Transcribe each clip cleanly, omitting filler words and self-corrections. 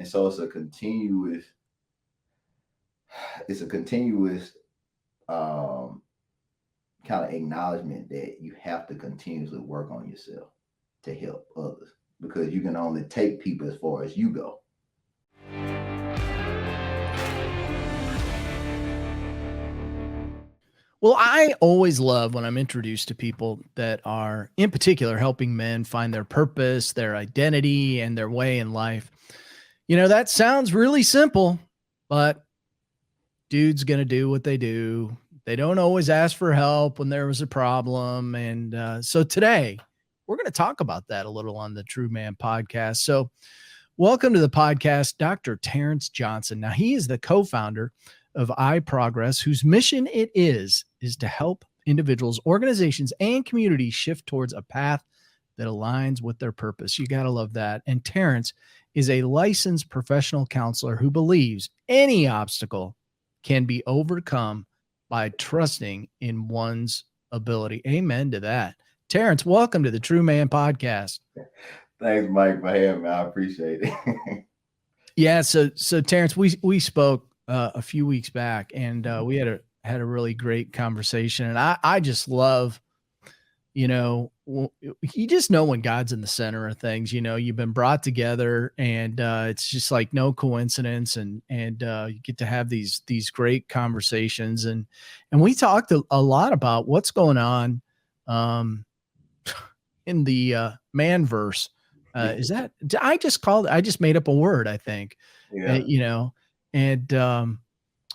And so it's a continuous um, kind of acknowledgement that you have to continuously work on yourself to help others, because you can only take people as far as you go. Well, I always love when I'm introduced to people that are, in particular, helping men find their purpose, their identity, and their way in life. That sounds really simple, but dude's going to do what they do. They don't always ask for help when there was a problem. And so today, we're going to talk about that a little on the True Man podcast. So, welcome to the podcast, Dr. Terrence Johnson. Now, he is the co-founder of iProgress, whose mission it is to help individuals, organizations, and communities shift towards a path that aligns with their purpose. You got to love that. And Terrence is a licensed professional counselor who believes any obstacle can be overcome by trusting in one's ability. Amen to that. Terrence, welcome to the True Man podcast. Thanks, Mike, for having me. I appreciate it. Yeah. So Terrence, we spoke a few weeks back, and we had a really great conversation, and I just love, you just know when God's in the center of things. You've been brought together, and it's just like no coincidence, and you get to have these great conversations, and we talked a lot about what's going on in the man verse. Is that I just made up a word, I think. Yeah. And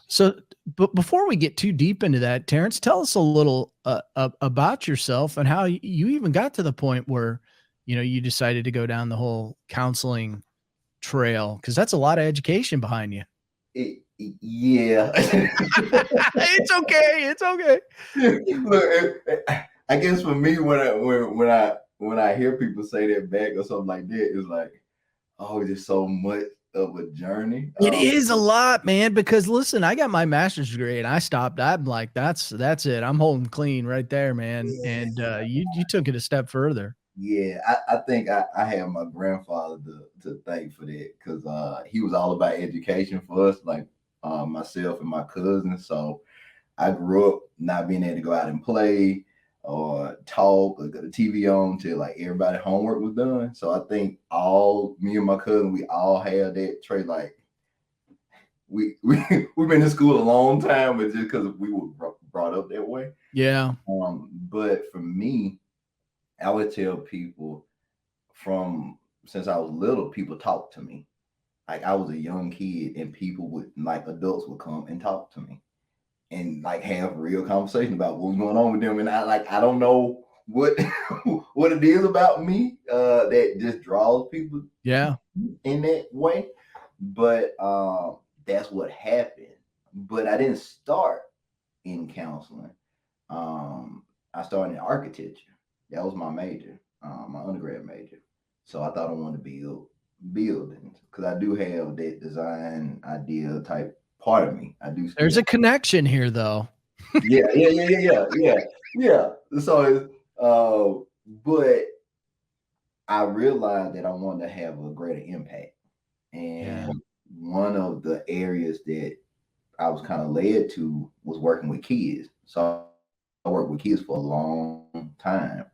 so, but before we get too deep into that, Terrence, tell us a little about yourself and how you even got to the point where, you decided to go down the whole counseling trail, because that's a lot of education behind you. Yeah. It's okay. It's okay. Look, I guess for me, when I hear people say that back or something like that, it's like, oh, it's just so much of a journey. It is a lot, man, because listen, I got my master's degree and I stopped. I'm like, that's it. I'm holding clean right there, man. Yeah. And you took it a step further. Yeah, I think I have my grandfather to thank for that, because he was all about education for us, like myself and my cousins. So I grew up not being able to go out and play or talk or got the TV on till like everybody homework was done. So I think all me and my cousin, we all have that trait. Like we've been in school a long time, but just because we were brought up that way. Yeah. But for me, I would tell people from since I was little, people talk to me. Like I was a young kid, and people would like adults would come and talk to me and like have real conversation about what's going on with them. And I don't know what what it is about me that just draws people in that way. But that's what happened. But I didn't start in counseling. I started in architecture. That was my major, my undergrad major. So I thought I wanted to build buildings, because I do have that design idea type part of me. I do. There's a connection here, though. Yeah. So, but I realized that I wanted to have a greater impact, and one of the areas that I was kind of led to was working with kids. So I worked with kids for a long time,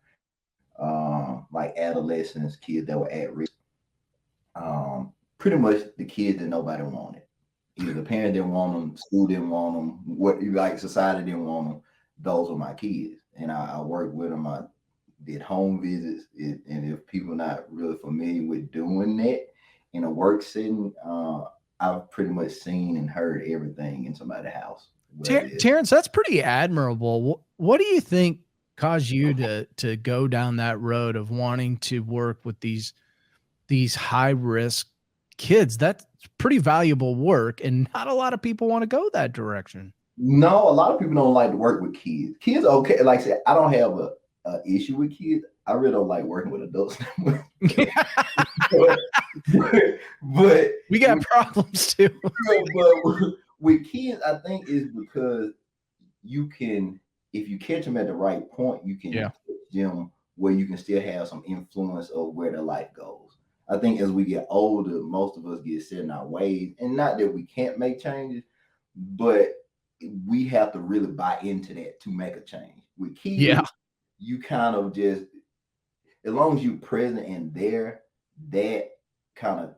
like adolescents, kids that were at risk. Pretty much the kids that nobody wanted. Either the parents didn't want them, school didn't want them, what you like, society didn't want them. Those were my kids, and I worked with them. I did home visits, and if people not really familiar with doing that in a work setting, I've pretty much seen and heard everything in somebody's house. Terrence, that's pretty admirable. What do you think caused you to go down that road of wanting to work with these high risk kids? That's pretty valuable work, and not a lot of people want to go that direction. No, a lot of people don't like to work with kids. Kids, okay. Like I said, I don't have a issue with kids. I really don't like working with adults. but we got problems too. But with kids, I think is because you can, if you catch them at the right point, you can catch them where you can still have some influence of where their life goes. I think as we get older, most of us get set in our ways, and not that we can't make changes, but we have to really buy into that to make a change. With kids, you kind of just, as long as you're present and there, that kind of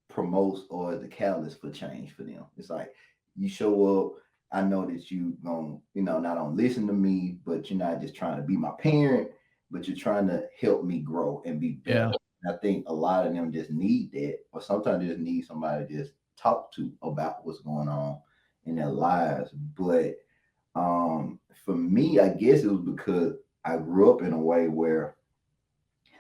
promotes or the catalyst for change for them. It's like you show up. I know that you gonna, not only listen to me, but you're not just trying to be my parent, but you're trying to help me grow and be better. I think a lot of them just need that, or sometimes they just need somebody to just talk to about what's going on in their lives. But for me, I guess it was because I grew up in a way where,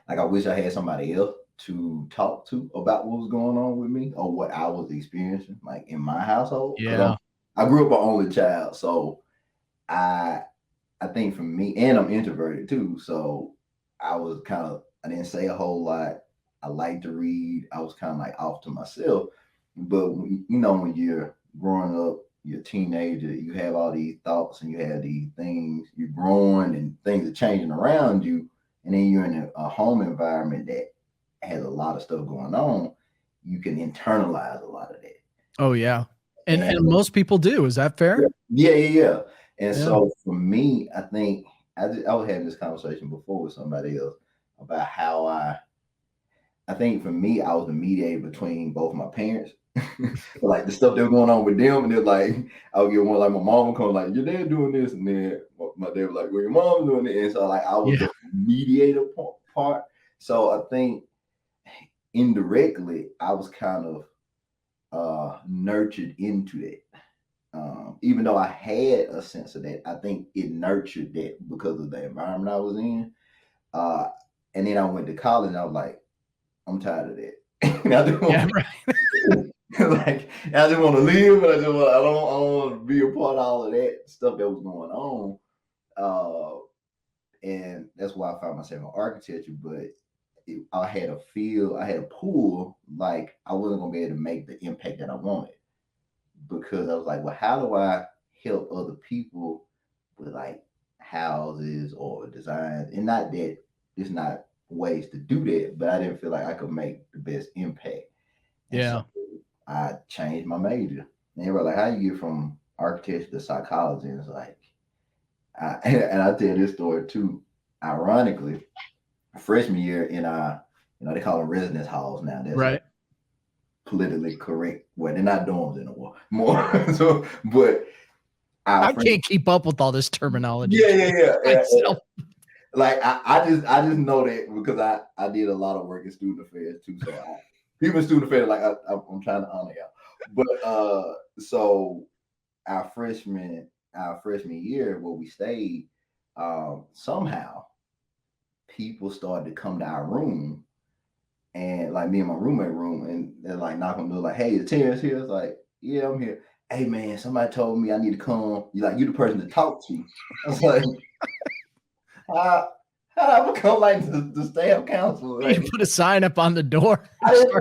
like, I wish I had somebody else to talk to about what was going on with me or what I was experiencing, like in my household. Yeah. I grew up an only child, so I think for me, and I'm introverted too, so I was I didn't say a whole lot. I like to read. I was kind of like off to myself. But when you're growing up, you're a teenager, you have all these thoughts and you have these things, you're growing and things are changing around you, and then you're in a home environment that has a lot of stuff going on, you can internalize a lot of that. Oh yeah. And most people do. Is that fair? Yeah. And so for me, I think I was having this conversation before with somebody else about how I think for me, I was the mediator between both my parents. Like the stuff that was going on with them, and they're like, I would get one, like my mom would come like, your dad doing this, and then my dad was like, well, your mom's doing it. And so like I was the mediator part. So I think indirectly I was kind of nurtured into that. Even though I had a sense of that, I think it nurtured that because of the environment I was in. And then I went to college and I was like, I'm tired of that. Like I just want to live, but I don't want to be a part of all of that stuff that was going on. And that's why I found myself in architecture. But I had a pull, like I wasn't gonna be able to make the impact that I wanted, because I was like, well, how do I help other people with like houses or designs? And not that it's not ways to do that, but I didn't feel like I could make the best impact. And so I changed my major. And they were like, how you get from architecture to psychology? And it's like, and I tell this story too. Ironically, freshman year in they call them residence halls now. That's right. Like politically correct. Well, they're not dorms anymore. More so, but I can't keep up with all this terminology. Yeah. Like I just know that because I did a lot of work in student affairs too. So people in student affairs, like I'm trying to honor y'all. But so our freshman year where we stayed, somehow people started to come to our room, and like me and my roommate room, and they're like knocking on the door, like, hey, is Terrence here? It's like, yeah, I'm here. Hey man, somebody told me I need to come. You the person to talk to. I was like, how I become like the staff counsel? Like, you put a sign up on the door. I didn't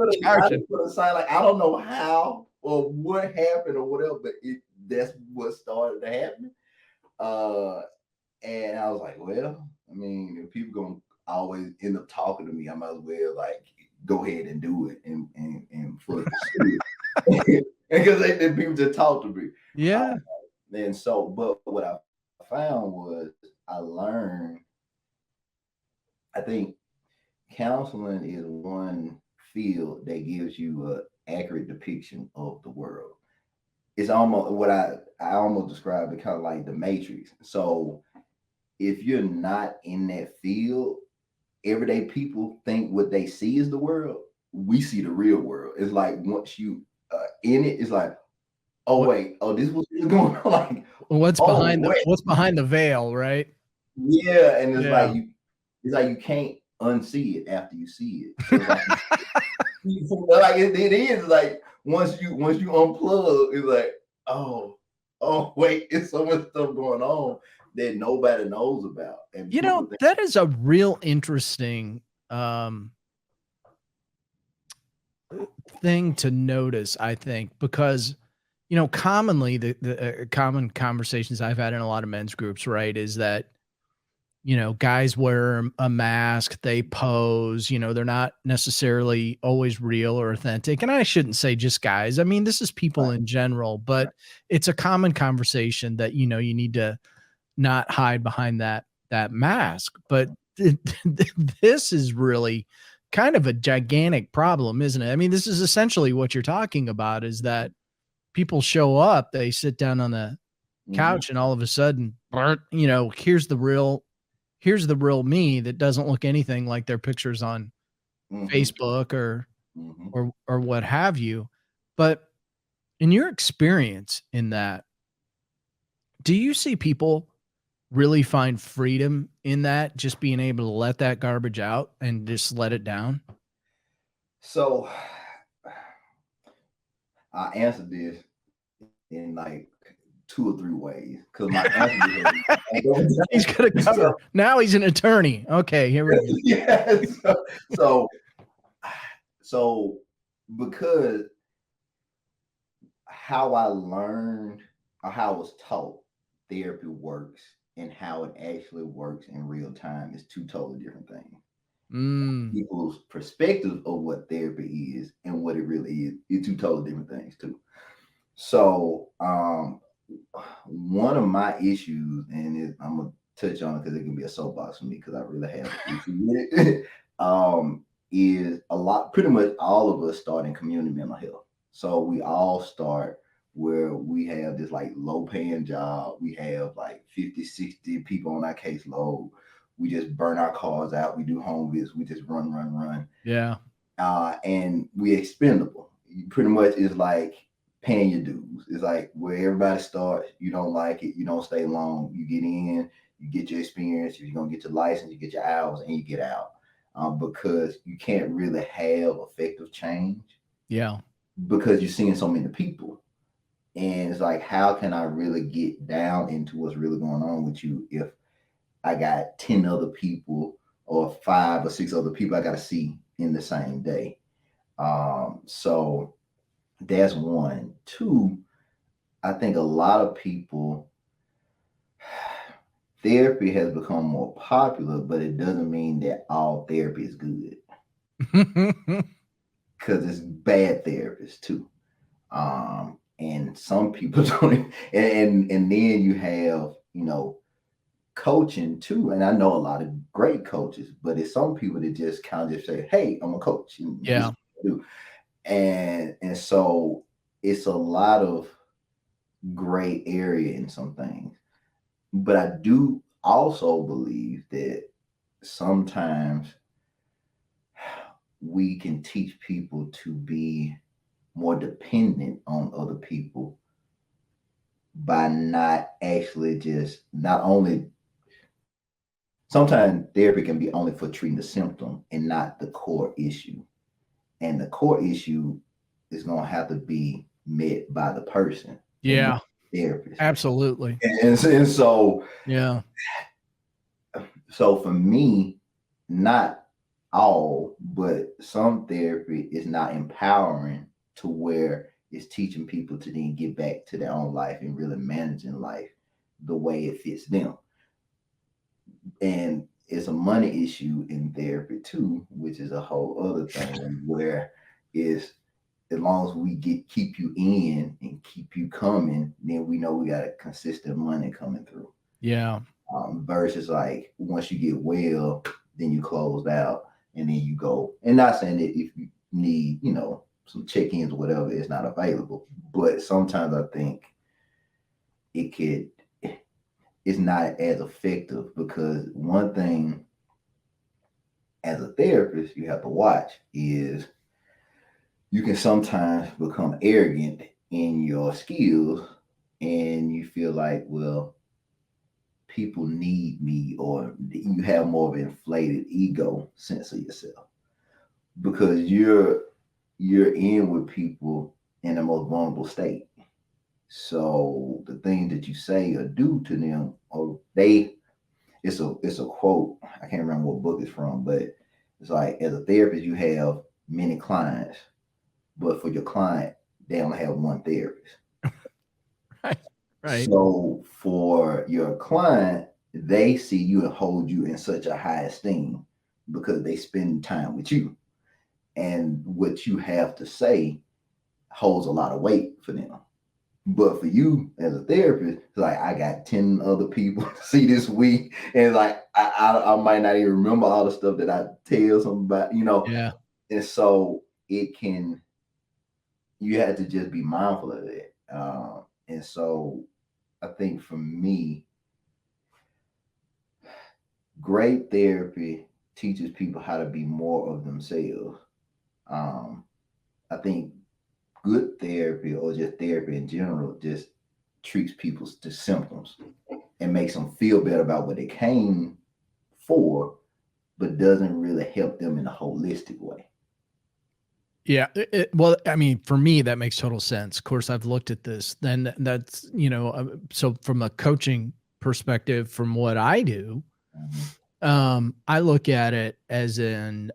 put a sign, like I don't know how or what happened or whatever, but that's what started to happen. And I was like, well, I mean, if people gonna always end up talking to me, I might as well like go ahead and do it and for because they people just talk to me. Yeah. And so, but what I found was I learned, I think counseling is one field that gives you an accurate depiction of the world. It's almost what I almost describe it kind of like the Matrix. So if you're not in that field, everyday people think what they see is the world. We see the real world. It's like once you in it, it's like, oh wait, oh this was going on. Like what's behind the veil, right? Yeah, and it's like you can't unsee it after you see it. So like it is like once you unplug, it's like, oh wait, it's so much stuff going on that nobody knows about. And that is a real interesting thing to notice, I think, because commonly the common conversations I've had in a lot of men's groups, right, is that guys wear a mask, they pose, they're not necessarily always real or authentic. And I shouldn't say just guys. I mean, this is people Right. in general, Right. but it's a common conversation that, you need to not hide behind that mask. But this is really kind of a gigantic problem, isn't it? I mean, this is essentially what you're talking about, is that people show up, they sit down on the Mm-hmm. couch, and all of a sudden, here's the real me that doesn't look anything like their pictures on Mm-hmm. Facebook or Mm-hmm. or or what have you. But in your experience in that, do you see people really find freedom in that, just being able to let that garbage out and just let it down? So I answered this in like 2 or 3 ways because my answer He's gonna is cover. Now he's an attorney. Okay, here we go. yeah. So, so because how I learned or how I was taught therapy works and how it actually works in real time is two totally different things. Mm, People's perspective of what therapy is and what it really is two totally different things too. So, one of my issues, and I'm gonna touch on it because it can be a soapbox for me because I really have an issue with it. Is a lot, pretty much all of us start in community mental health. So we all start where we have this like low paying job. We have like 50, 60 people on our caseload. We just burn our cars out. We do home visits. We just run, run, run, yeah. and we expendable. Pretty much is like paying your dues. It's like where everybody starts. You don't like it, you don't stay long. You get in, you get your experience. You're gonna get your license, you get your hours, and you get out. Because you can't really have effective change Yeah. because you're seeing so many people. And it's like, how can I really get down into what's really going on with you if I got 10 other people or 5 or 6 other people I got to see in the same day? So that's one. Two, I think a lot of people, therapy has become more popular, but it doesn't mean that all therapy is good because it's bad therapists too. And some people don't, and then you have, coaching too. And I know a lot of great coaches, but it's some people that just kind of just say, "Hey, I'm a coach." And this is Yeah. what I do. And so it's a lot of gray area in some things. But I do also believe that sometimes we can teach people to be more dependent on other people by not actually just not only sometimes therapy can be only for treating the symptom and not the core issue. And the core issue is going to have to be met by the person and not Yeah. the therapist. Absolutely. And so Yeah. so for me, not all, but some therapy is not empowering to where it's teaching people to then get back to their own life and really managing life the way it fits them. And it's a money issue in therapy too, which is a whole other thing where is as long as we get keep you in and keep you coming, then we know we got a consistent money coming through. Yeah. Versus like once you get well, then you closed out and then you go. And not saying that if you need, some check-ins or whatever, it's not available. But sometimes I think it could it's not as effective because one thing as a therapist you have to watch is you can sometimes become arrogant in your skills and you feel like, well, people need me, or you have more of an inflated ego sense of yourself because you're in with people in the most vulnerable state. So the things that you say or do to them, or it's a quote. I can't remember what book it's from, but it's like as a therapist, you have many clients, but for your client, they only have one therapist. Right. Right. So for your client, they see you and hold you in such a high esteem because they spend time with you. And what you have to say holds a lot of weight for them. But for you as a therapist, it's like I got 10 other people to see this week. And like I might not even remember all the stuff that I tell somebody, Yeah. And so it can, you had to just be mindful of it. And so I think for me, great therapy teaches people how to be more of themselves. Um, I think good therapy or just therapy in general just treats people's the symptoms and makes them feel better about what they came for, but doesn't really help them in a holistic way. Yeah. Well, I mean, for me, that makes total sense. Of course, I've looked at this. Then that's, so from a coaching perspective, from what I do, I look at it as in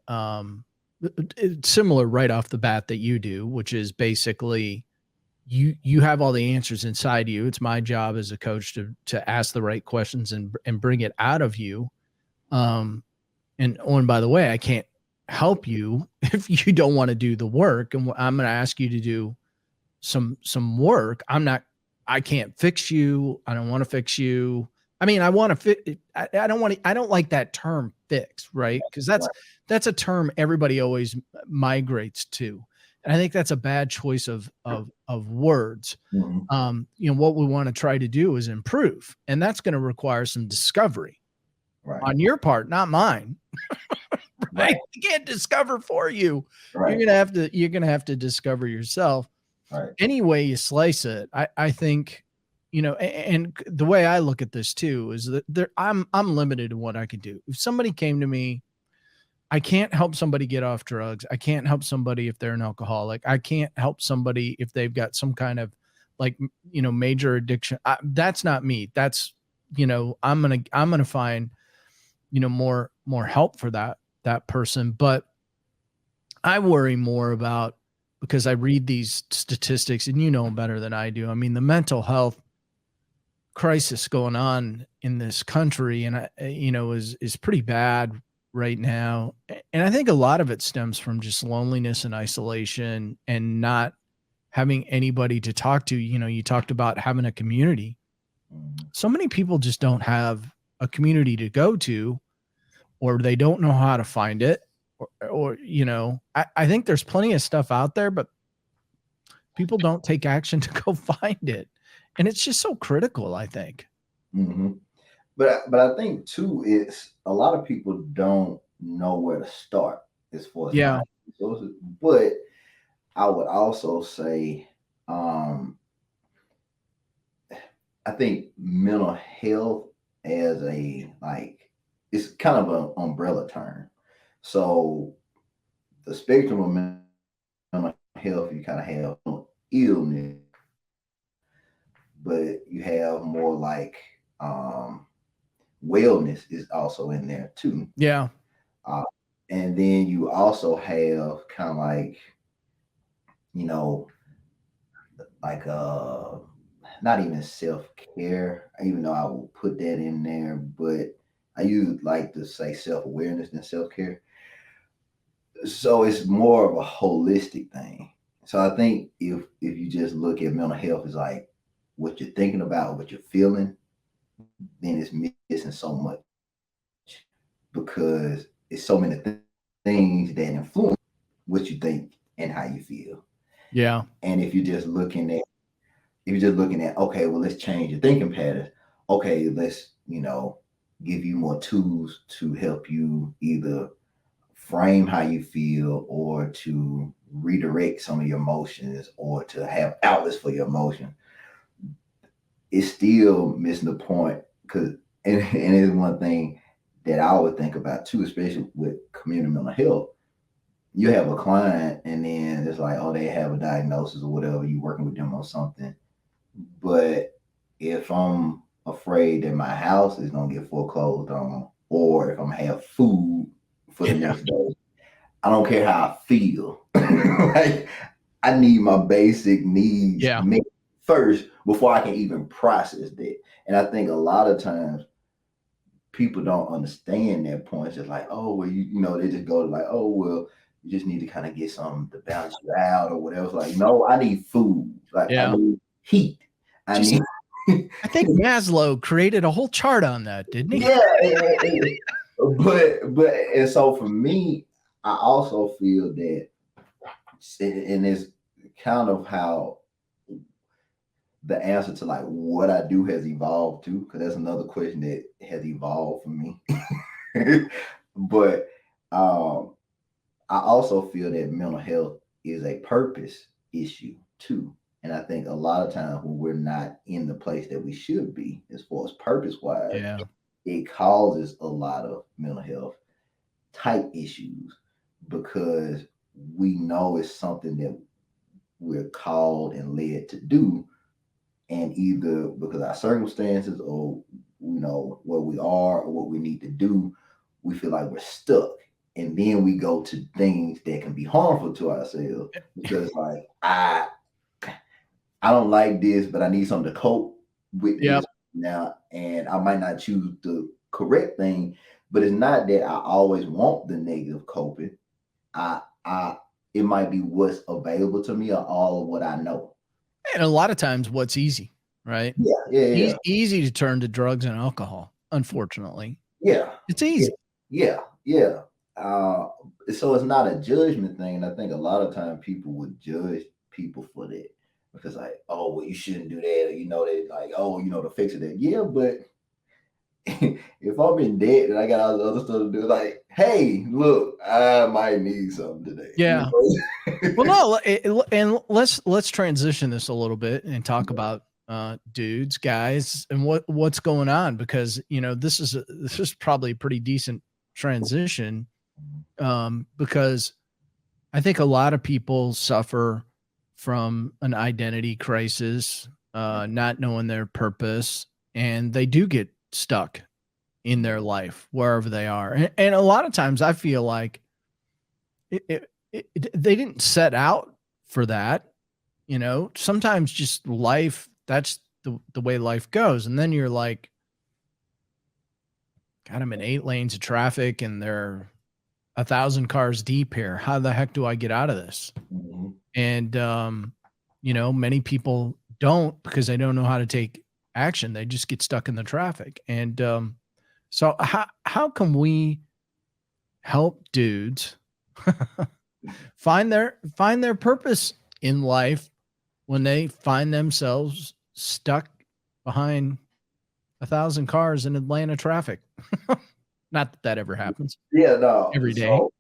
it's similar right off the bat that you do, which is basically you have all the answers inside you. It's my job as a coach to ask the right questions and bring it out of you. And oh, and by the way, I can't help you if you don't want to do the work. And I'm going to ask you to do some work. I can't fix you. I don't want to fix you. I mean, I want to fit. I don't want to, I don't like that term fix, right? Because that's a term everybody always migrates to. And I think that's a bad choice of words. What we want to try to do is improve. And that's going to require some discovery on your part, not mine. Right? I can't discover for you. Right. You're gonna have to discover yourself. Right. Any way you slice it, I think, and the way I look at this too is that I'm limited in what I can do. If somebody came to me, I can't help somebody get off drugs. I can't help somebody if they're an alcoholic. I can't help somebody if they've got some kind of major addiction. That's not me. That's, I'm gonna find, more help for that person. But I worry more about, because I read these statistics and you know better than I do. I mean, the mental health crisis going on in this country and is pretty bad right now. And I think a lot of it stems from just loneliness and isolation and not having anybody to talk to. You talked about having a community. So many people just don't have a community to go to, or they don't know how to find it. Or I think there's plenty of stuff out there, but people don't take action to go find it. And it's just so critical, I think. Mm-hmm. But I think too, it's a lot of people don't know where to start as far as finding resources. But I would also say, I think mental health as it's kind of an umbrella term. So the spectrum of mental health, you kind of have illness, but you have more wellness is also in there too. Yeah. And then you also have kind of not even self-care, even though I will put that in there, but I usually like to say self-awareness than self-care. So it's more of a holistic thing. So I think if you just look at mental health as like what you're thinking about, what you're feeling, then it's missing so much because it's so many things that influence what you think and how you feel. Yeah. And if you're just looking at okay, well, let's change your thinking patterns. Okay, let's give you more tools to help you either frame how you feel or to redirect some of your emotions or to have outlets for your emotions. It's still missing the point because and it's one thing that I would think about too, especially with community mental health. You have a client and then it's like, oh, they have a diagnosis or whatever, you working with them on something. But if I'm afraid that my house is gonna get foreclosed on, or if I'm gonna have food for the next day, I don't care how I feel. Like I need my basic needs met first before I can even process that. And I think a lot of times people don't understand that point. It's just like, oh, well, they just go to like, oh, well, you just need to kind of get something to balance you out or whatever. It's like, no, I need food. Like, I need heat. I Just, need. I think Maslow created a whole chart on that, didn't he? Yeah. But and so for me, I also feel that, and it's kind of how the answer to like what I do has evolved too, because that's another question that has evolved for me. But I also feel that mental health is a purpose issue too. And I think a lot of times when we're not in the place that we should be, as far as purpose wise, it causes a lot of mental health type issues because we know it's something that we're called and led to do. And either because our circumstances or where we are or what we need to do, we feel like we're stuck. And then we go to things that can be harmful to ourselves because like I don't like this, but I need something to cope with this now. And I might not choose the correct thing, but it's not that I always want the negative coping. It might be what's available to me or all of what I know. And a lot of times what's easy, right? Yeah. Easy to turn to drugs and alcohol, unfortunately. Yeah. It's easy. Yeah. So it's not a judgment thing. And I think a lot of time people would judge people for that because like, oh, well, you shouldn't do that. Or, they like, oh, to fix it. That. Yeah, but if I'm in debt and I got all the other stuff to do, like, hey, look, I might need something today. Yeah. Well, no, and let's transition this a little bit and talk about dudes, guys, and what's going on because this is probably a pretty decent transition because I think a lot of people suffer from an identity crisis, not knowing their purpose, and they do get stuck in their life wherever they are, and a lot of times I feel like they didn't set out for that. Sometimes just life, that's the way life goes. And then you're like, God, I'm in 8 lanes of traffic and they're 1,000 cars deep here. How the heck do I get out of this? Mm-hmm. And, many people don't because they don't know how to take action. They just get stuck in the traffic. And so how can we help dudes find their purpose in life when they find themselves stuck behind 1,000 cars in Atlanta traffic? Not that ever happens. Yeah, no. Every day. So,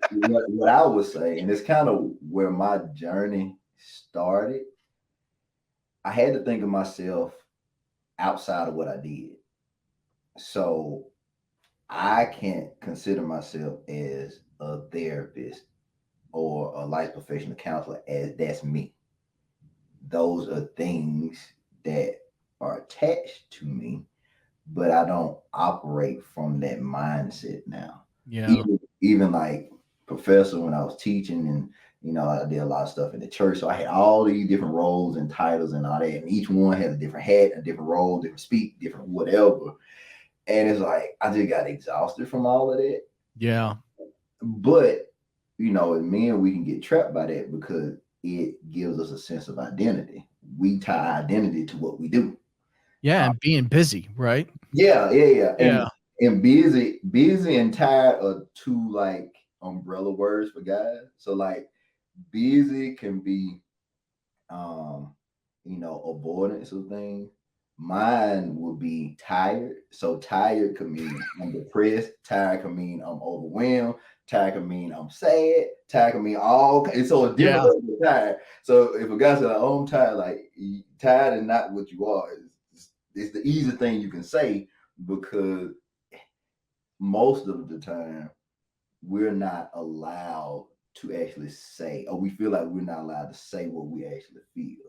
what I would say, and it's kind of where my journey started, I had to think of myself outside of what I did. So I can't consider myself as a therapist or a life professional counselor as that's me. Those are things that are attached to me, but I don't operate from that mindset now. Yeah. Even like professor when I was teaching and I did a lot of stuff in the church. So I had all these different roles and titles and all that. And each one had a different hat, a different role, different speak, different whatever. And it's like I just got exhausted from all of that. Yeah. But as men, we can get trapped by that because it gives us a sense of identity. We tie identity to what we do. Yeah, and being busy, right? Yeah. And busy and tired are two like umbrella words for guys. So like busy can be avoidance of things. Mine would be tired. So tired could mean I'm depressed. Tired could mean I'm overwhelmed. Tired could mean I'm sad. Tired could mean all. And so it's different than tired. So if a guy says, "Oh, I'm tired," like tired is not what you are. It's the easy thing you can say because most of the time we're not allowed to actually say, or we feel like we're not allowed to say what we actually feel.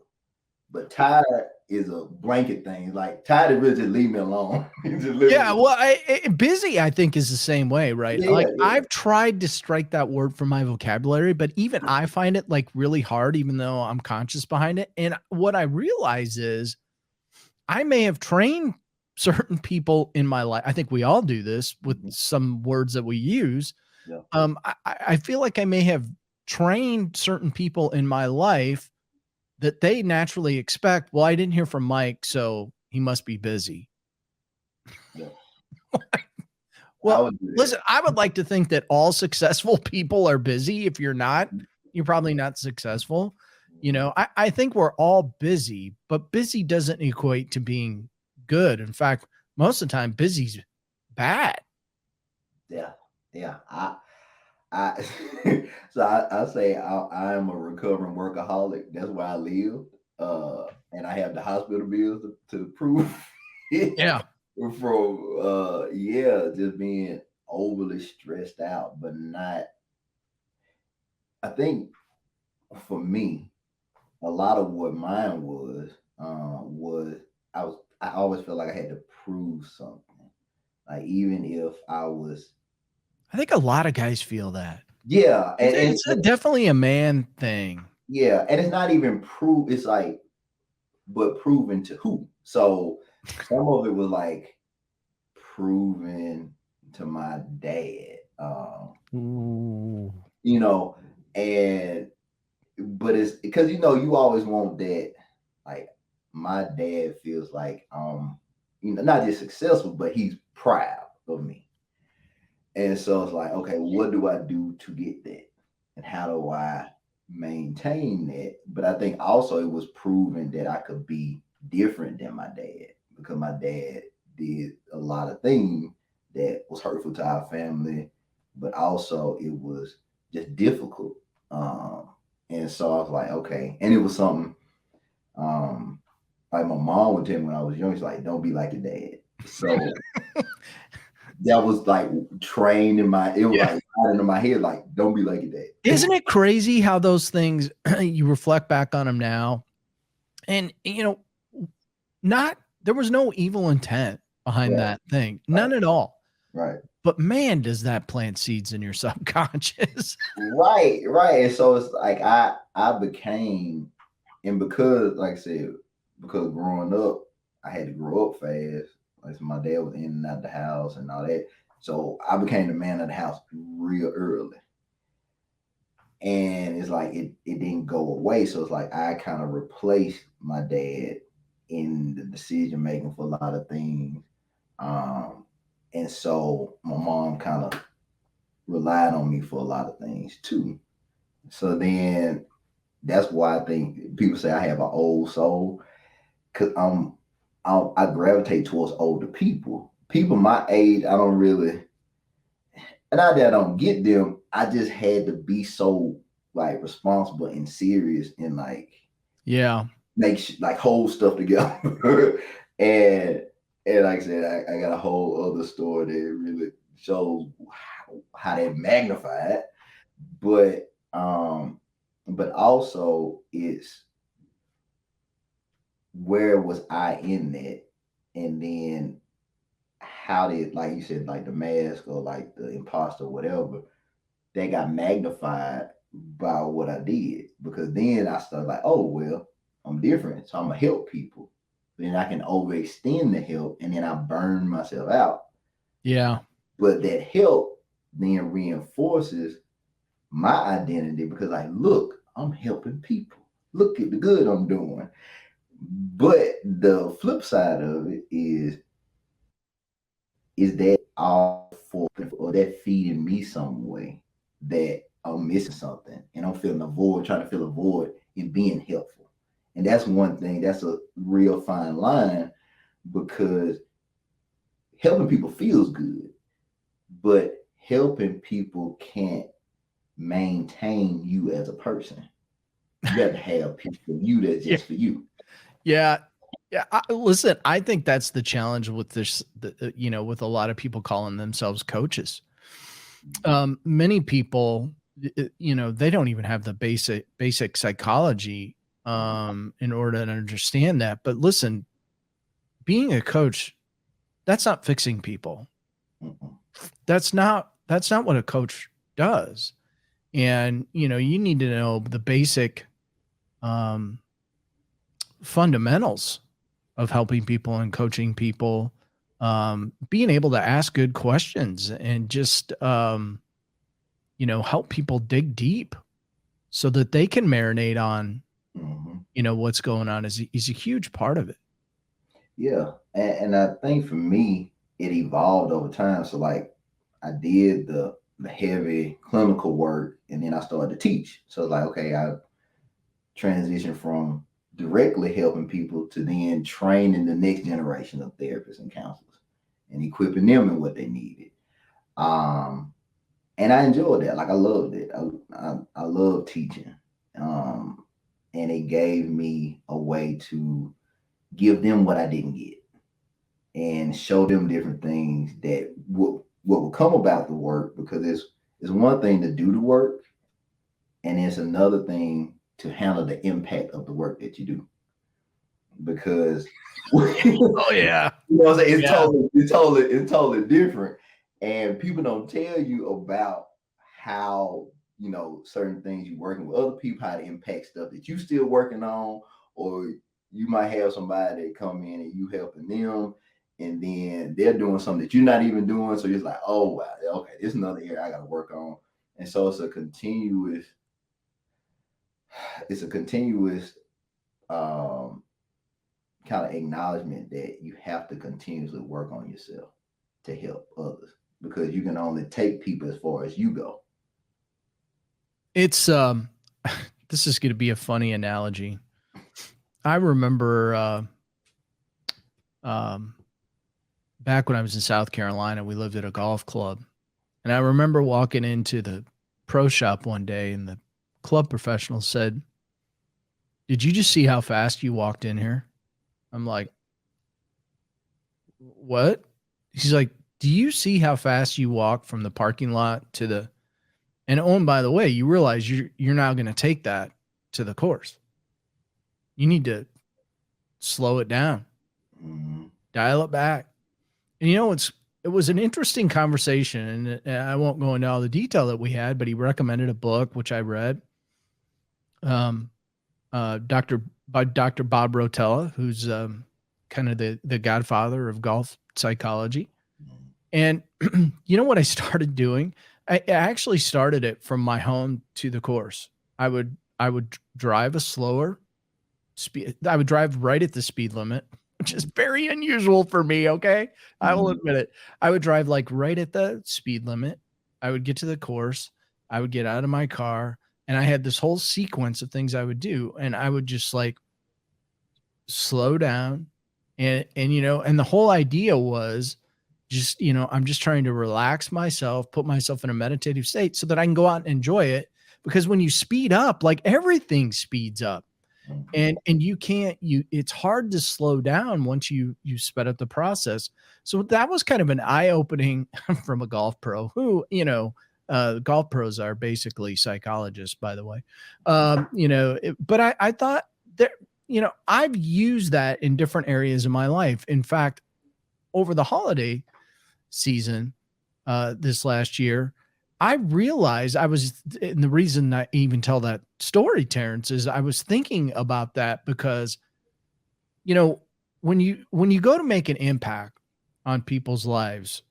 But tired is a blanket thing. Like tired is really just leave me alone. Yeah, well, busy I think is the same way, right? Yeah. I've tried to strike that word from my vocabulary, but even I find it like really hard, even though I'm conscious behind it. And what I realize is I may have trained certain people in my life, I think we all do this with some words that we use. Yeah. I feel like I may have trained certain people in my life that they naturally expect, well, I didn't hear from Mike, so he must be busy. Yeah. Well, listen, I would like to think that all successful people are busy. If you're not, you're probably not successful. You know, I think we're all busy, but busy doesn't equate to being good. In fact, most of the time, busy's bad. Yeah. Yeah. I so I say I am a recovering workaholic. That's where I live. And I have the hospital bills to prove it. Yeah. From yeah, just being overly stressed out, but not. I think for me, a lot of what mine was I always felt like I had to prove something. Like even if I was, I think a lot of guys feel that. yeah, It's definitely a man thing. yeah, and it's not even prove. It's like, but proven to who? So some of it was like proven to my dad. Ooh. You know, and but it's because you always want that. Like my dad feels like not just successful, but he's proud of me. And so it's like, okay, what do I do to get that? And how do I maintain that? But I think also it was proven that I could be different than my dad because my dad did a lot of things that was hurtful to our family, but also it was just difficult. And so I was like, okay. And it was something like my mom would tell me when I was young, she's like, don't be like your dad. So that was like trained in it was like right into my head, like, don't be like your dad. Isn't it crazy how those things you reflect back on them now? And there was no evil intent behind that thing. None at all. Right. But man, does that plant seeds in your subconscious. Right. And so it's like I became, and because like I said, because growing up, I had to grow up fast. Like so my dad was in and out the house and all that. So I became the man of the house real early. And it's like it didn't go away. So it's like I kind of replaced my dad in the decision making for a lot of things. And so my mom kind of relied on me for a lot of things too. So then that's why I think people say I have an old soul because I gravitate towards older people. People my age, I don't really, and not that I don't get them. I just had to be so like responsible and serious and like make like hold stuff together. and like I said, I got a whole other story that really shows how they magnified. But also it's where was I in that, and then how did, like you said, like the mask or like the imposter, whatever, that got magnified by what I did, because then I started like, oh well, I'm different, so I'm gonna help people. Then I can overextend the help, and then I burn myself out. Yeah. But that help then reinforces my identity because, like, look, I'm helping people. Look at the good I'm doing. But the flip side of it is that all for or that feeding me some way that I'm missing something and I'm feeling a void, trying to fill a void in being helpful. And that's one thing, that's a real fine line because helping people feels good, but helping people can't maintain you as a person. You have to have people for you that's just for you. Yeah. Yeah. Listen, I think that's the challenge with this, with a lot of people calling themselves coaches. Many people, they don't even have the basic psychology in order to understand that. But listen, being a coach, that's not fixing people. Mm-mm. That's not what a coach does. And, you need to know the basic fundamentals of helping people and coaching people being able to ask good questions and just, help people dig deep so that they can marinate on, Mhm. what's going on is a huge part of it. Yeah, and I think for me, it evolved over time. So like, I did the heavy clinical work, and then I started to teach. So like, okay, I transitioned from directly helping people to then training the next generation of therapists and counselors and equipping them in what they needed. Um, and I enjoyed that. Like I loved it. I love teaching. Um, and it gave me a way to give them what I didn't get and show them different things that what will come about the work, because it's one thing to do the work, and it's another thing to handle the impact of the work that you do, because Oh yeah. what I'm saying, Yeah. it's totally different, and people don't tell you about how, certain things you're working with other people, how to impact stuff that you still working on, or you might have somebody that come in and you helping them, and then they're doing something that you're not even doing, so it's like, oh wow, okay, this is another area I got to work on, and so it's a continuous um kind of acknowledgement that you have to continuously work on yourself to help others, because you can only take people as far as you go. It's this is going to be a funny analogy. I remember um back when I was in South Carolina, we lived at a golf club. And I remember walking into the pro shop one day and the club professional said, "Did you just see how fast you walked in here?" I'm like, "What?" He's like, "Do you see how fast you walk from the parking lot to the, and oh, and by the way, you realize you're now going to take that to the course. You need to slow it down, Mhm. dial it back." And it was an interesting conversation, and I won't go into all the detail that we had, but he recommended a book which I read. Um, Doctor by Dr. Bob Rotella, who's kind of the godfather of golf psychology. Mhm. And you know what I started doing? I actually started it from my home to the course. I would drive a slower speed. I would drive right at the speed limit, which is very unusual for me. Okay, I will Mhm. admit it. I would drive like right at the speed limit. I would get to the course. I would get out of my car, and I had this whole sequence of things I would do, and I would just like slow down, and the whole idea was just, I'm just trying to relax myself, put myself in a meditative state so that I can go out and enjoy it, because when you speed up, like everything speeds up, Mhm. and you can't you it's hard to slow down once you sped up the process. So that was kind of an eye-opening from a golf pro who, golf pros are basically psychologists, by the way. But I thought that, I've used that in different areas of my life. In fact, over the holiday season, this last year, I realized and the reason I even tell that story, Terrence, is I was thinking about that because, you know, when you go to make an impact on people's lives,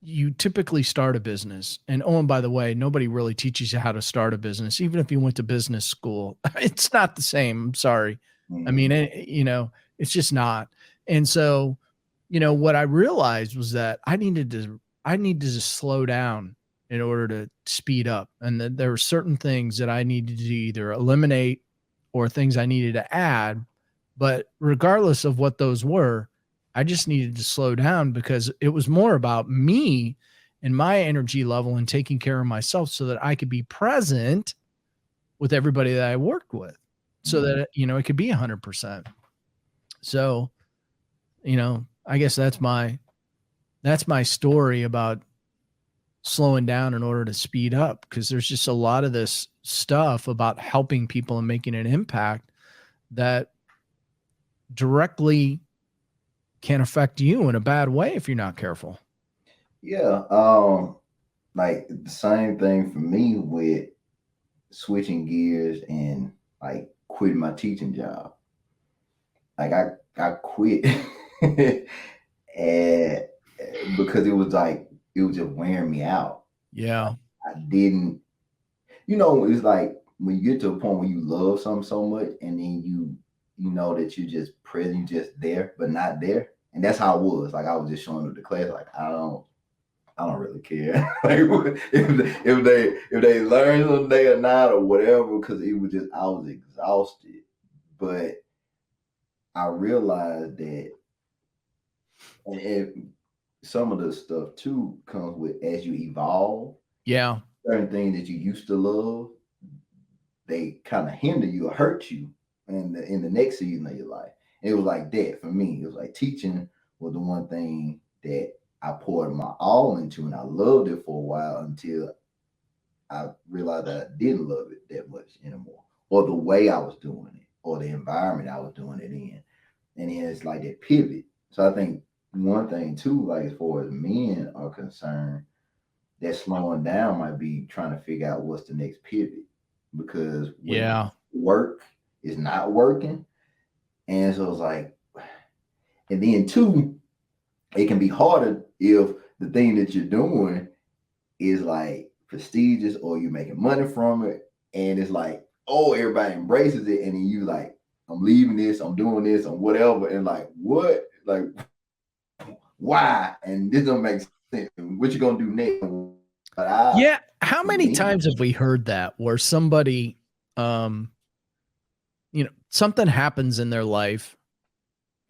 you typically start a business. And oh, and by the way, nobody really teaches you how to start a business, even if you went to business school. It's not the same. I'm sorry. I mean, Mhm. it's just not. And so, what I realized was that I needed to just slow down in order to speed up. And that there were certain things that I needed to either eliminate or things I needed to add. But regardless of what those were, I just needed to slow down because it was more about me and my energy level and taking care of myself so that I could be present with everybody that I worked with, so Mhm. that, it could be 100%. So, I guess that's my story about slowing down in order to speed up, because there's just a lot of this stuff about helping people and making an impact that directly can affect you in a bad way if you're not careful. Yeah, like the same thing for me with switching gears and like quitting my teaching job. Like I quit, and because it was like it was just wearing me out. Yeah. I didn't, it's like when you get to a point where you love something so much, and then you know that you're just present, you just there, but not there. And that's how it was. Like I was just showing up to class, like I don't really care. Like if they learn someday or not or whatever, because it was just I was exhausted. But I realized that, and some of the stuff too comes with as you evolve. Yeah. Certain things that you used to love, they kind of hinder you or hurt you in the next season of your life. And it was like that for me. It was like teaching was the one thing that I poured my all into, and I loved it for a while until I realized that I didn't love it that much anymore, or the way I was doing it, or the environment I was doing it in. And then it's like that pivot. So I think one thing too, like as far as men are concerned, that slowing down might be trying to figure out what's the next pivot, because what Yeah. work is not working. And so it's like, and then two, it can be harder if the thing that you're doing is like prestigious or you're making money from it. And it's like, oh, everybody embraces it. And then you like, I'm leaving this, I'm doing this, I'm whatever. And like, what? Like, why? And this don't make sense. What you gonna do next? But Yeah. How for many me, times have we heard that where somebody, something happens in their life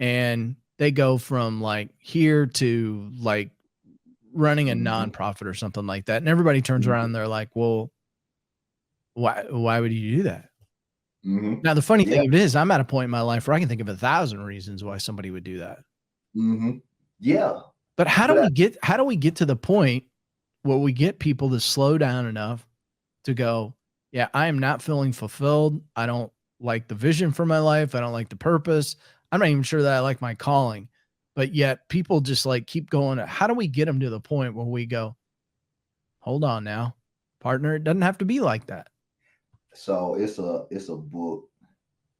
and they go from like here to like running a mhm, nonprofit or something like that. And everybody turns around mhm, and they're like, well, why would you do that? mhm. Now, the funny Yeah. thing of it is I'm at a point in my life where I can think of 1,000 reasons why somebody would do that. Mhm. Yeah. But But how do we get to the point where we get people to slow down enough to go, yeah, I am not feeling fulfilled. I don't like the vision for my life. I don't like the purpose. I'm not even sure that I like my calling. But yet people just like keep going. How do we get them to the point where we go, hold on now, partner? It doesn't have to be like that. so it's a book.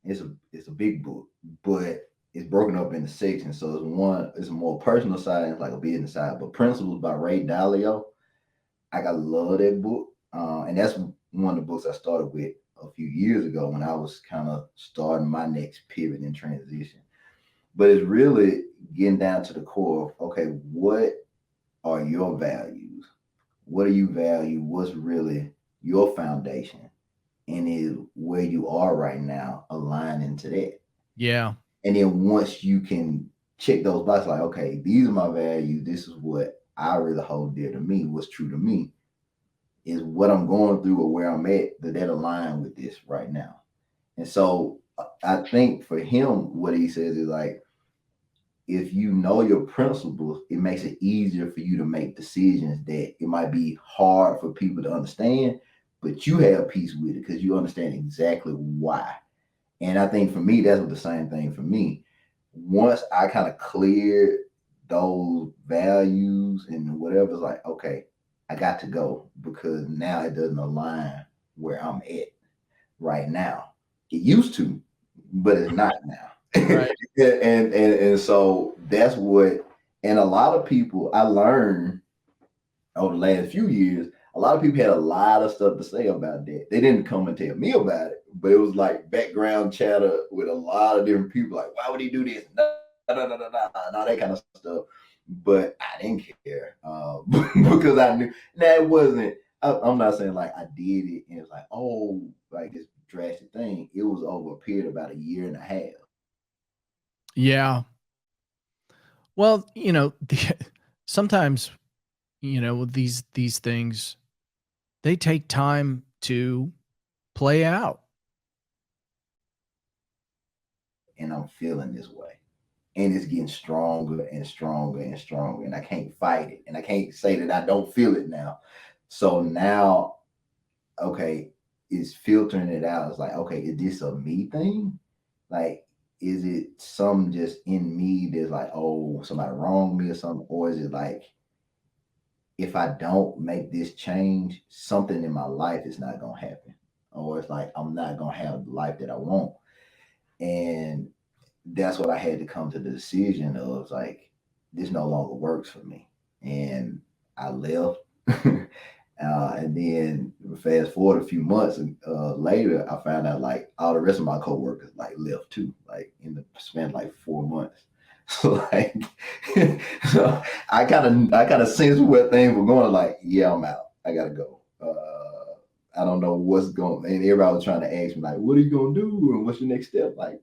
It's a big book, but it's broken up into sections. So it's a more personal side, and it's like a business side. But Principles by Ray Dalio, I got love that book. And that's one of the books I started with a few years ago when I was kind of starting my next pivot and transition. But it's really getting down to the core of, okay, what are your values? What do you value? What's really your foundation? And is where you are right now aligning to that? Yeah. And then once you can check those boxes, like, okay, these are my values. This is what I really hold dear to me. What's true to me is what I'm going through or where I'm at that align with this right now. And so I think for him, what he says is like, if you know your principles, it makes it easier for you to make decisions that it might be hard for people to understand, but you have peace with it because you understand exactly why. And I think for me, that's what the same thing for me. Once I kind of cleared those values and whatever's like, okay, I got to go because now it doesn't align where I'm at right now. It used to, but it's not now. Right. And so that's what, and a lot of people I learned over the last few years, a lot of people had a lot of stuff to say about that. They didn't come and tell me about it, but it was like background chatter with a lot of different people. Like, why would he do this? And all that kind of stuff. But I didn't care because I knew that it wasn't. I'm not saying like I did it and it's like, oh, like this drastic thing. It was over a period of about a year and a half. Yeah. Well, sometimes, these things, they take time to play out. And I'm feeling this way. And it's getting stronger and stronger and stronger. And I can't fight it. And I can't say that I don't feel it now. So now, okay, it's filtering it out. It's like, okay, is this a me thing? Like, is it some just in me that's like, oh, somebody wronged me or something? Or is it like, if I don't make this change, something in my life is not going to happen? Or it's like, I'm not going to have the life that I want. And that's what I had to come to the decision of like, this no longer works for me. and I left. And then fast forward a few months later, I found out like all the rest of my coworkers like left too, like in the span like 4 months. So like, so I kind of sensed where things were going. Like, yeah, I'm out. I gotta go. I don't know what's going. And everybody was trying to ask me like, "What are you gonna do? And what's your next step?" Like,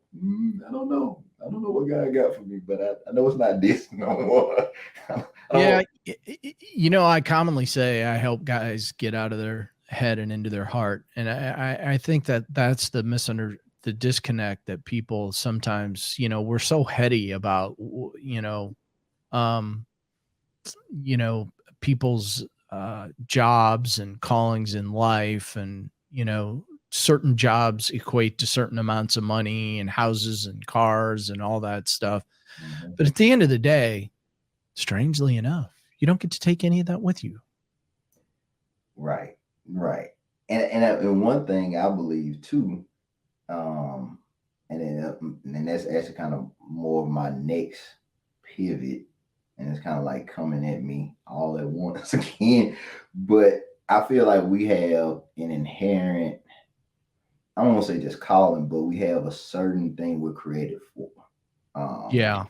I don't know. I don't know what God got for me, but I know it's not this no more. I don't Yeah, know. I commonly say I help guys get out of their head and into their heart, and I think that that's the disconnect that people sometimes, we're so heady about, um, you know, people's jobs and callings in life, and certain jobs equate to certain amounts of money and houses and cars and all that stuff. Mhm. But at the end of the day, strangely enough, you don't get to take any of that with you. Right, right. And one thing I believe too, um, and that's actually kind of more of my next pivot, and it's kind of like coming at me all at once again. But I feel like we have an inherent, I don't want to say just calling, but we have a certain thing we're created for. Um, Yeah.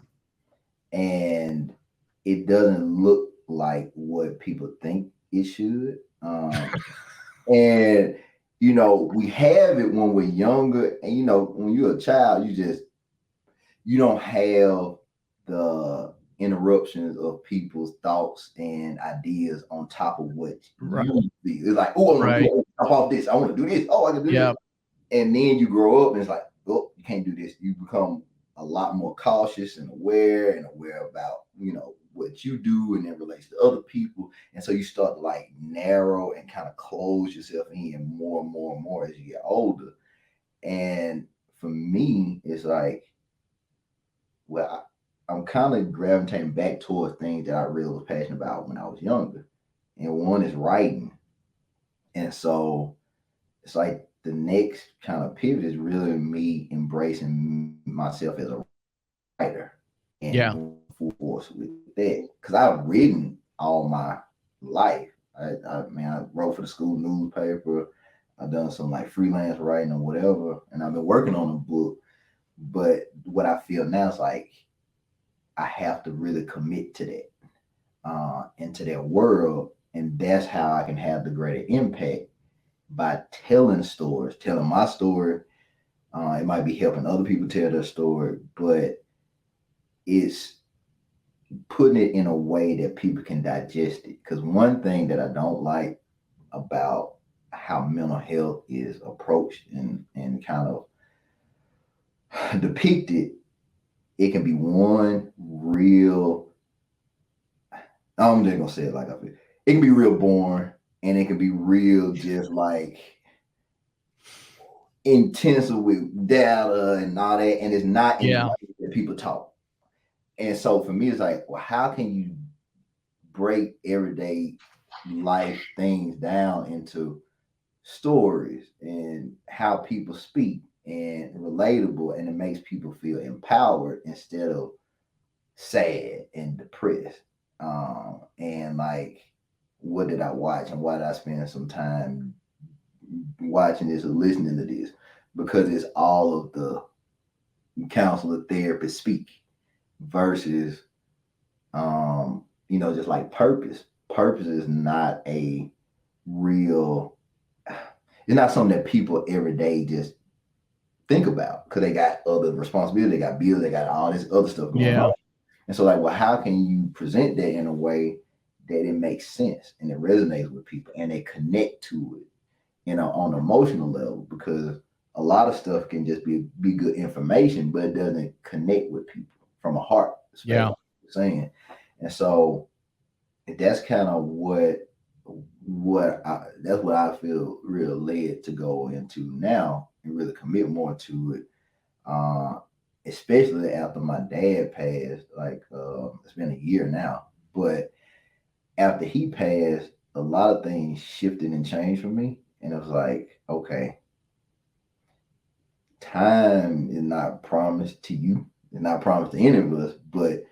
and it doesn't look like what people think it should. And we have it when we're younger, and when you're a child, you don't have the interruptions of people's thoughts and ideas on top of what Right. you see. It's like, oh, I want to Right. do jump off this. I want to do this. Oh, I can do this. Yeah. And then you grow up and it's like, oh, you can't do this. You become a lot more cautious and aware about, what you do and it relates to other people. And so you start to like narrow and kind of close yourself in more and more and more as you get older. And for me, it's like, well, I'm kind of gravitating back towards things that I really was passionate about when I was younger. And one is writing. And so it's like the next kind of pivot is really me embracing myself as a writer and Yeah. moving full force with that. Because I've written all my life. I wrote for the school newspaper. I've done some like freelance writing or whatever, and I've been working on a book. But what I feel now is like I have to really commit to that, into that world, and that's how I can have the greater impact by telling stories, telling my story. It might be helping other people tell their story, but it's putting it in a way that people can digest it. Because one thing that I don't like about how mental health is approached and kind of depicted, it can be one real, I'm just gonna say it like I feel. It can be real boring and it can be real just like intensive with data and all that, and it's not in the Yeah. way that people talk. And so for me, it's like, well, how can you break everyday life things down into stories and how people speak and relatable, and it makes people feel empowered instead of sad and depressed. And like, what did I watch and why did I spend some time watching this or listening to this? Because it's all of the counselor therapist speak versus just like purpose. Purpose is not a real, it's not something that people every day just think about because they got other responsibility, they got bills, they got all this other stuff going Yeah. on. And so like, well, how can you present that in a way that it makes sense and it resonates with people and they connect to it, on an emotional level? Because a lot of stuff can just be good information, but it doesn't connect with people from a heart Yeah. perspective. Saying, and so that's kind of that's what I feel real led to go into now and really commit more to it. Uh, Especially after my dad passed. Like it's been a year now, but after he passed, a lot of things shifted and changed for me, and it was like, okay, time is not promised to you. It's not promised to any of us, but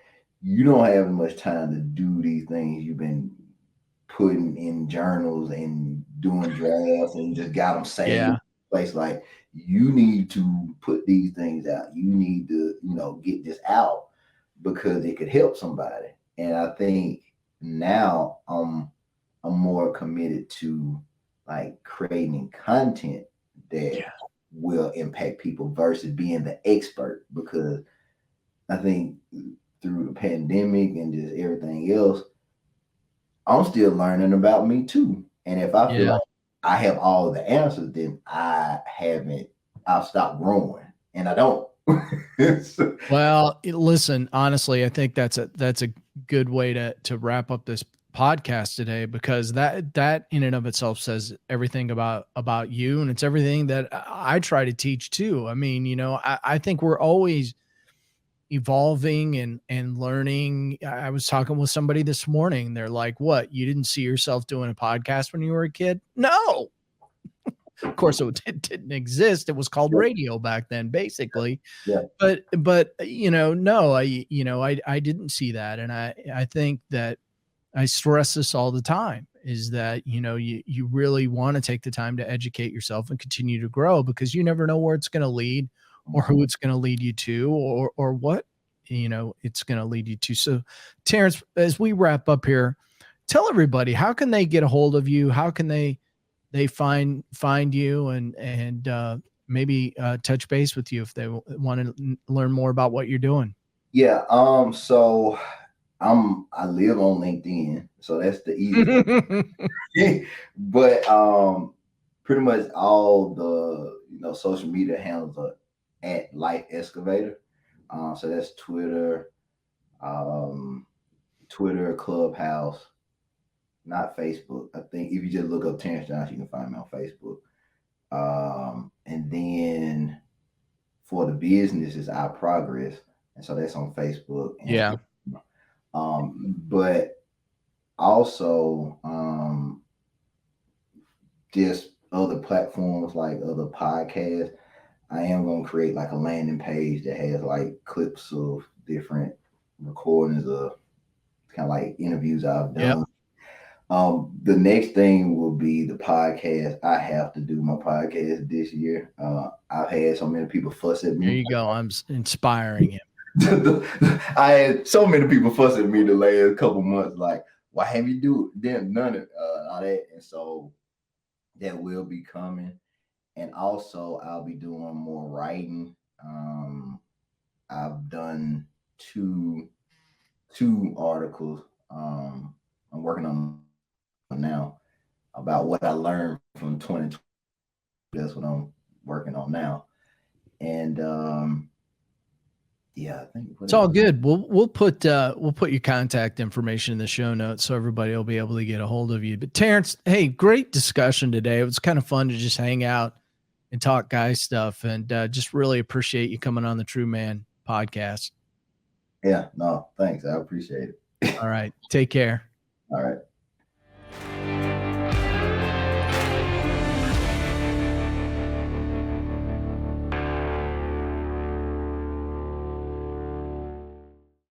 you don't have as much time to do these things you've been putting in journals and doing drafts, and you just got them saved. Yeah. Place like you need to put these things out. You need to, get this out because it could help somebody. And I think now I'm more committed to like creating content that will impact people versus being the expert, because I think through the pandemic and just everything else, I'm still learning about me too. And if I feel Yeah. like I have all the answers, then I've stopped growing, and I don't. So, Well, listen, honestly, I think that's a good way to wrap up this podcast today, because that in and of itself says everything about you, and it's everything that I try to teach too. I mean, I think we're always evolving and learning. I was talking with somebody this morning. They're like, "What? You didn't see yourself doing a podcast when you were a kid?" No. Of course, it didn't exist. It was called radio back then, basically. yeah. But no, I didn't see that, and I think that I stress this all the time, is that you really want to take the time to educate yourself and continue to grow, because you never know where it's going to lead, or who it's going to lead you to, or what it's going to lead you to. So, Terrence, as we wrap up here, tell everybody, how can they get a hold of you? How can they find you, and maybe touch base with you if they want to learn more about what you're doing? Yeah. So I live on LinkedIn, so that's the easiest way. But pretty much all the social media handles are at Life Excavator. So that's um, Twitter, Clubhouse, not Facebook. I think if you just look up Terrence Johnson, you can find me on Facebook. And then for the business is Our Progress, and so that's on Facebook and Yeah. but also just other platforms like other podcasts. I am gonna create like a landing page that has like clips of different recordings of kind of like interviews I've Yep. done. The next thing will be the podcast. I have to do my podcast this year. I've had so many people fuss at There me. you go. I'm inspiring him. I had so many people fuss at me the last couple months, like, why have you done it, all that, and so that will be coming. And also, I'll be doing more writing. I've done two articles. I'm working on now about what I learned from 2020. That's what I'm working on now. And yeah, I think It's all good. We'll put your contact information in the show notes, so everybody will be able to get a hold of you. But Terrence, hey, great discussion today. It was kind of fun to just hang out and talk guy stuff, and just really appreciate you coming on the True Man podcast. Yeah, no, thanks. I appreciate it. All right. Take care. All right.